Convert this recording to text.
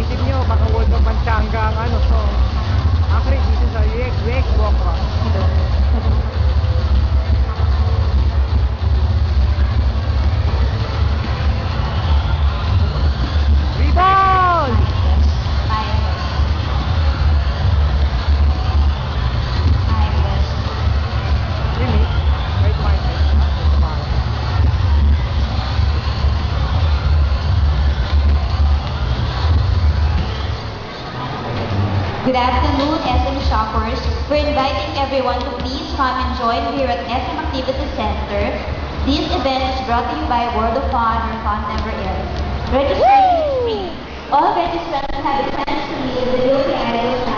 naisip nyo, baka World of Pancanga ang ano. So, actually, dito sa UX Walk Rock. Ball! Really? Wait, my Good afternoon, SM shoppers. We're inviting everyone to please come and join here at SM Activity Center. This event is brought to you by World of Fun or Fun Never Ends. Registration is free. All registrants have a chance to meet the guilty idols